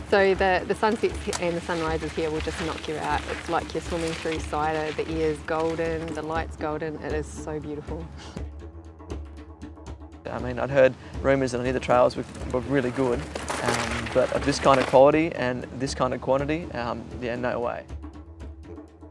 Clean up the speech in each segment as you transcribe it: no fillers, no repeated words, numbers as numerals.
So the sunsets and the sunrises here will just knock you out. It's like you're swimming through cider. The air's golden, the light's golden. It is so beautiful. I mean, I'd heard rumours that any of the trails were really good, but of this kind of quality and this kind of quantity, yeah, no way.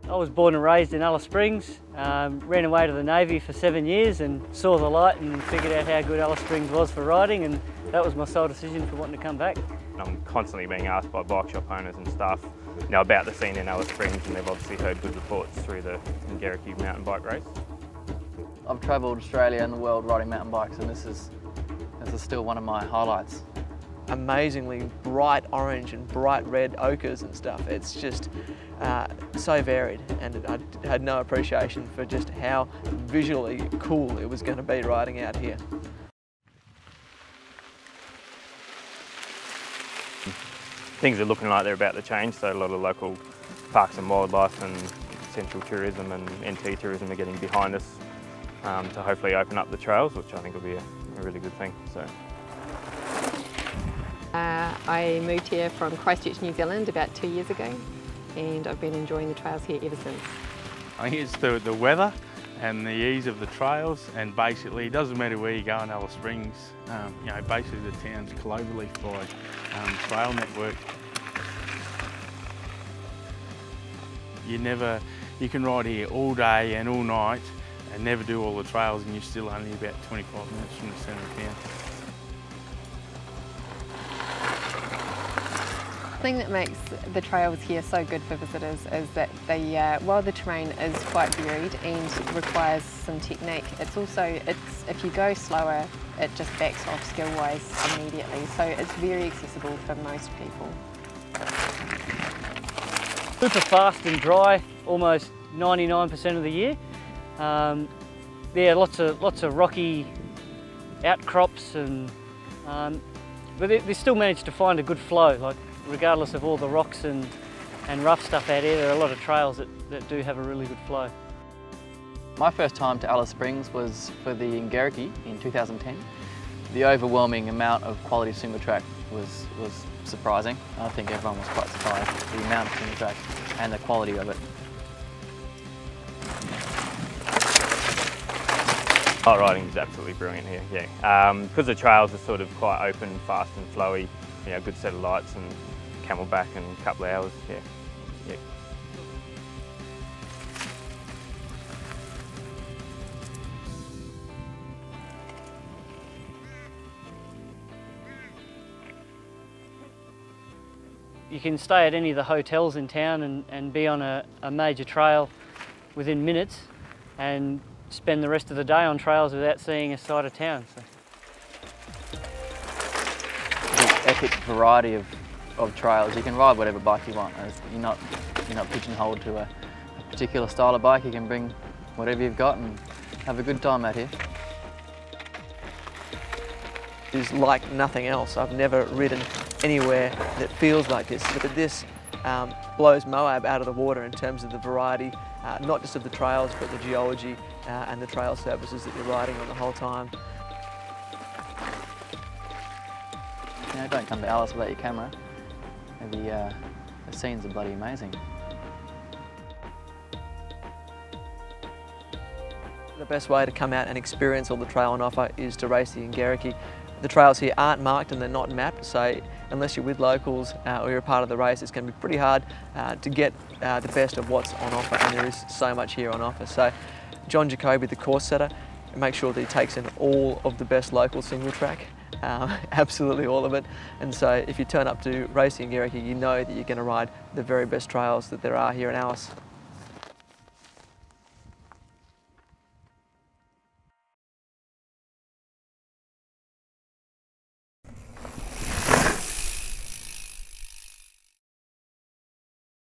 I was born and raised in Alice Springs, ran away to the Navy for 7 years and saw the light and figured out how good Alice Springs was for riding, and that was my sole decision for wanting to come back. I'm constantly being asked by bike shop owners and staff, you know, about the scene in Alice Springs, and they've obviously heard good reports through the Ingkerreke mountain bike race. I've travelled Australia and the world riding mountain bikes, and this is still one of my highlights. Amazingly bright orange and bright red ochres and stuff. It's just so varied, and I had no appreciation for just how visually cool it was going to be riding out here. Things are looking like they're about to change, so a lot of local parks and wildlife and central tourism and NT tourism are getting behind us to hopefully open up the trails, which I think will be a really good thing. So. I moved here from Christchurch, New Zealand about 2 years ago, and I've been enjoying the trails here ever since. I think it's the weather and the ease of the trails, and basically it doesn't matter where you go in Alice Springs, you know, basically the town's cloverleaf by trail network. You can ride here all day and all night and never do all the trails, and you're still only about 25 minutes from the centre of town. The thing that makes the trails here so good for visitors is that while the terrain is quite varied and requires some technique, if you go slower, it just backs off skill-wise immediately. So it's very accessible for most people. Super fast and dry, almost 99% of the year. Yeah, lots of rocky outcrops, and but they still manage to find a good flow. Like, regardless of all the rocks and rough stuff out here, there are a lot of trails that do have a really good flow. My first time to Alice Springs was for the Ingkerreke in 2010. The overwhelming amount of quality single track was surprising. I think everyone was quite surprised at the amount of single track and the quality of it. Bike riding is absolutely brilliant here, yeah. Because the trails are sort of quite open, fast and flowy, you know, good set of lights and camelback and a couple of hours, yeah. You can stay at any of the hotels in town and be on a major trail within minutes and spend the rest of the day on trails without seeing a side of town. So. The epic variety of trails. You can ride whatever bike you want. You're not pigeonholed to a particular style of bike. You can bring whatever you've got and have a good time out here. It's like nothing else. I've never ridden anywhere that feels like this. But this blows Moab out of the water in terms of the variety, not just of the trails, but the geology and the trail services that you're riding on the whole time. You know, don't come to Alice without your camera. The scenes are bloody amazing. The best way to come out and experience all the trail on offer is to race the Ingkerreke. The trails here aren't marked and they're not mapped, so unless you're with locals or you're a part of the race, it's going to be pretty hard to get the best of what's on offer, and there is so much here on offer. So John Jacoby, the course setter, makes sure that he takes in all of the best local single track, absolutely all of it. And so if you turn up to race the Ingkerreke, you know that you're going to ride the very best trails that there are here in Alice.